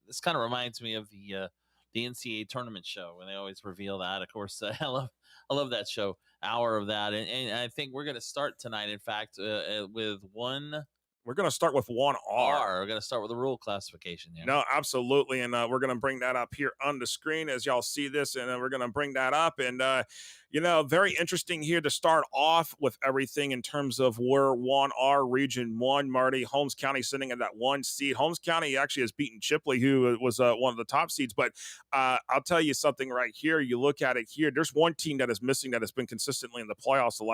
this kind of reminds me of the NCAA tournament show when they always reveal that. Of course, I love that show, hour of that, and I think we're going to start tonight. In fact, with one We're going to start with 1R. R. We're going to start with the rule classification here. No, absolutely. And we're going to bring that up here on the screen as y'all see this. And we're going to bring that up. And, very interesting here to start off with everything in terms of where 1R Region 1, Marty, Holmes County sitting at that 1 seed. Holmes County actually has beaten Chipley, who was one of the top seeds. But I'll tell you something right here. You look at it here. There's one team that is missing that has been consistently in the playoffs the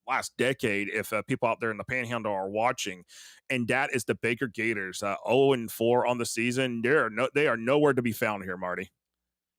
last decade, if people out there in the Panhandle are watching, and that is the Baker Gators. 0-4 on the season. They are nowhere to be found here, Marty.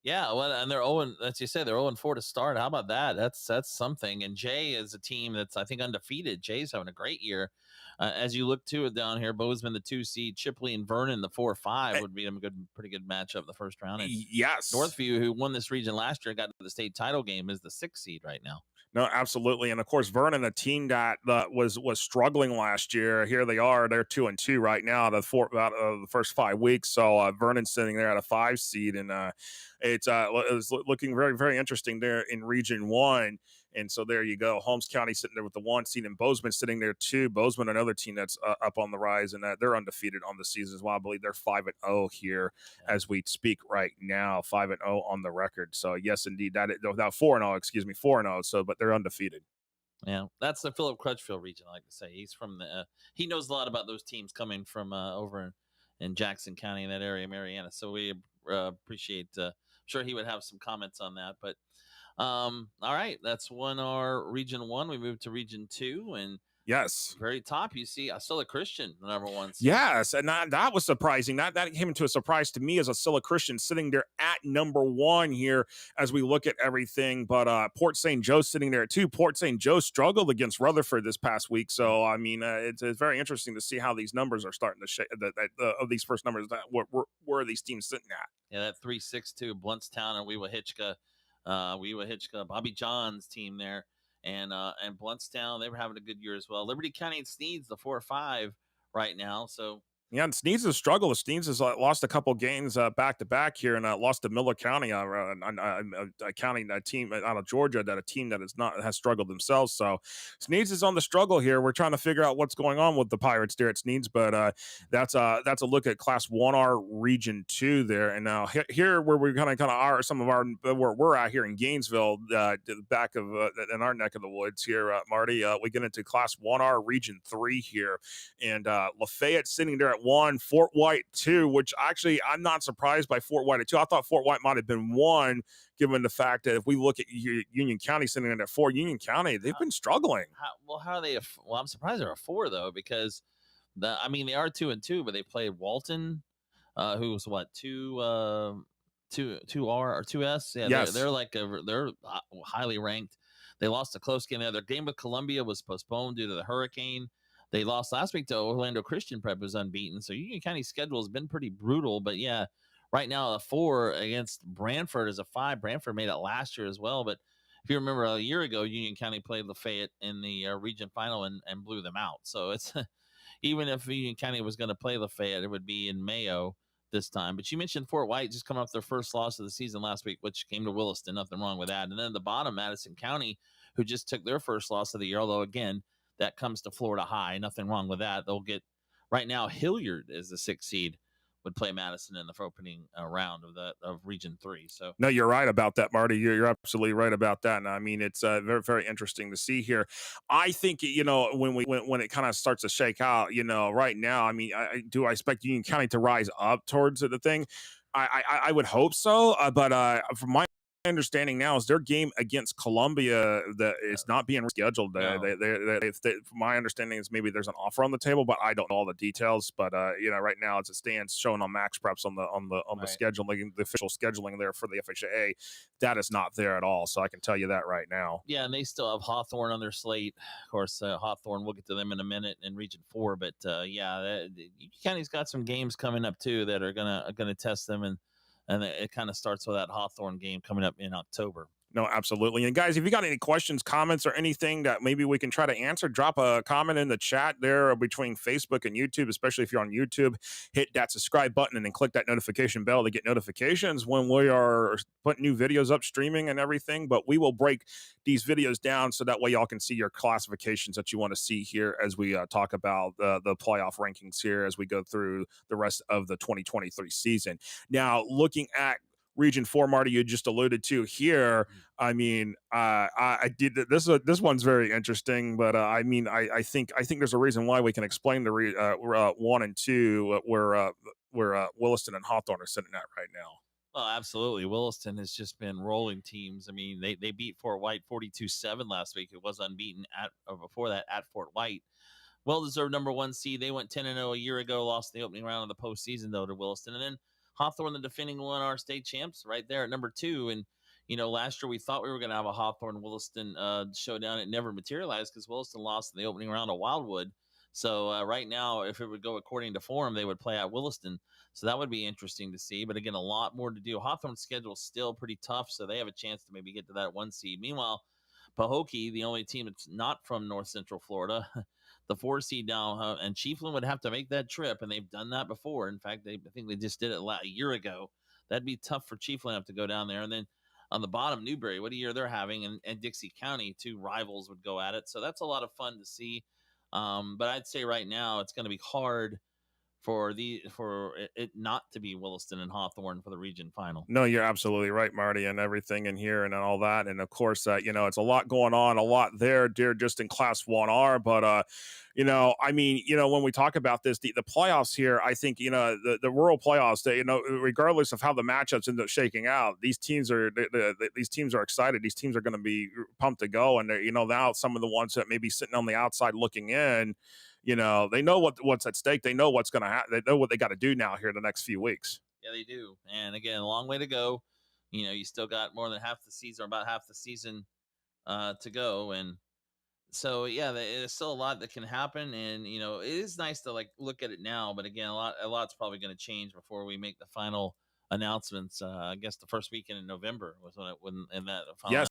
Yeah, well, and they're 0, as you said, they're 0-4 to start. How about that? That's something. And Jay is a team that's, I think, undefeated. Jay's having a great year. As you look to it down here, Bozeman, the 2 seed, Chipley and Vernon, the 4-5, would be a pretty good matchup in the first round. And yes, Northview, who won this region last year, got to the state title game, is the 6 seed right now. No, absolutely. And of course, Vernon, a team that was struggling last year. Here they are. They're 2-2 right now out of the first 5 weeks. So Vernon's sitting there at a 5 seed, and it's looking very, very interesting there in Region 1. And so there you go. Holmes County sitting there with the 1 seed, and Bozeman sitting there too. Bozeman, another team that's up on the rise, and they're undefeated on the season as well. I believe they're 5-0 here as we speak right now. 5-0 on the record. So yes, indeed, that 4-0. Excuse me, 4-0. So, but they're undefeated. Yeah, that's the Philip Crutchfield region. I like to say he's from the. He knows a lot about those teams coming from over in Jackson County in that area, Mariana. So we appreciate. I'm sure he would have some comments on that, but. All right, that's 1R Region 1. We move to Region 2, and yes, very top you see Asilla Christian, the number 1 seed. Yes, and that was surprising. That came into a surprise to me as Asilla Christian sitting there at number 1 here as we look at everything. But Port St. Joe sitting there at 2. Port St. Joe struggled against Rutherford this past week, so I mean it's very interesting to see how these numbers are starting to shake. Of these first numbers, where are these teams sitting at? Yeah, that 3-6-2 Bluntstown and Wewa Hitchka, Bobby John's team there, and Bluntstown, they were having a good year as well. Liberty County and Sneeds, the 4-5 right now. So yeah, and Sneeds has struggled. Sneeds has lost a couple games back to back here, and lost to Miller County, a county, a team out of Georgia, that a team that has struggled themselves. So Sneeds is on the struggle here. We're trying to figure out what's going on with the Pirates there at Sneeds, but that's a look at Class 1R Region 2 there. And now here where we kind of are, some of our where we're at here in Gainesville, the back of in our neck of the woods here, Marty. We get into Class 1R Region 3 here, and Lafayette sitting there at 1, Fort White 2, which actually I'm not surprised by Fort White at 2. I thought Fort White might have been 1, given the fact that if we look at Union County sitting in at 4, Union County, they've been struggling. How are they? Well, I'm surprised they're a 4 though, because they are 2-2, but they played Walton, who's what 2R or 2S. Yeah, yes. they're highly ranked. They lost a close game there. Their game with Columbia was postponed due to the hurricane. They lost last week to Orlando Christian Prep, who's unbeaten. So Union County's schedule has been pretty brutal. But yeah, right now a 4 against Brantford is a 5. Brantford made it last year as well. But if you remember a year ago, Union County played Lafayette in the region final and blew them out. So it's even if Union County was going to play Lafayette, it would be in Mayo this time. But you mentioned Fort White just coming off their first loss of the season last week, which came to Williston. Nothing wrong with that. And then at the bottom, Madison County, who just took their first loss of the year, although again, that comes to Florida High. Nothing wrong with that. They'll get right now. Hilliard is the 6th seed, would play Madison in the opening round of Region 3. So no, you're right about that, Marty. You're absolutely right about that. And I mean, it's very, very interesting to see here. I think when it kind of starts to shake out, right now. I mean, do I expect Union County to rise up towards the thing? I would hope so. But from my understanding now is their game against Columbia that is not being rescheduled. No. My understanding is maybe there's an offer on the table, but I don't know all the details. But right now as it stands, showing on Max Preps on the scheduling, the official scheduling there for the FHSAA, that is not there at all. So I can tell you that right now. Yeah, and they still have Hawthorne on their slate. Of course, Hawthorne, we'll get to them in a minute in Region 4. But County's got some games coming up too that are gonna test them, and it kind of starts with that Hawthorne game coming up in October. No, absolutely. And guys, if you got any questions, comments, or anything that maybe we can try to answer, drop a comment in the chat there between Facebook and YouTube, especially if you're on YouTube. Hit that subscribe button and then click that notification bell to get notifications when we are putting new videos up, streaming and everything. But we will break these videos down so that way y'all can see your classifications that you want to see here as we talk about the playoff rankings here as we go through the rest of the 2023 season. Now, looking at Region 4, Marty, you just alluded to here. I mean, I did this one's very interesting, but I mean, I think there's a reason why we can explain the 1 and 2 where Williston and Hawthorne are sitting at right now. Well, absolutely. Williston has just been rolling teams. I mean, they beat Fort White 42-7 last week. It was unbeaten at or before that at Fort White. Well-deserved number 1 seed. They went 10-0 a year ago, lost the opening round of the postseason, though, to Williston. And then Hawthorne, the defending 1R state champs, right there at number 2. And, last year we thought we were going to have a Hawthorne-Williston showdown. It never materialized because Williston lost in the opening round of Wildwood. So right now, if it would go according to form, they would play at Williston. So that would be interesting to see. But again, a lot more to do. Hawthorne's schedule is still pretty tough, so they have a chance to maybe get to that 1 seed. Meanwhile, Pahokee, the only team that's not from North Central Florida, the 4 seed down, and Chiefland would have to make that trip, and they've done that before. In fact, I think they just did it a year ago. That'd be tough for Chiefland to have to go down there. And then on the bottom, Newberry, what a year they're having, and Dixie County, 2 rivals would go at it. So that's a lot of fun to see. But I'd say right now it's going to be hard for it not to be Williston and Hawthorne for the region final. No, you're absolutely right, Marty, and everything in here and all that. And of course, it's a lot going on, a lot there, dear, just in Class 1R. But I mean, when we talk about this, the playoffs here, I think, the rural playoffs, regardless of how the matchups end up shaking out, these teams are excited. These teams are going to be pumped to go, and now some of the ones that may be sitting on the outside looking in. They know what's at stake. They know what's going to happen. They know what they got to do now here in the next few weeks. Yeah, they do. And again, a long way to go. You still got more than half the season, or about half the season to go. And so, yeah, there's still a lot that can happen. And, it is nice to look at it now. But again, a lot's probably going to change before we make the final announcements. I guess the first weekend in November was when in that final. Yes.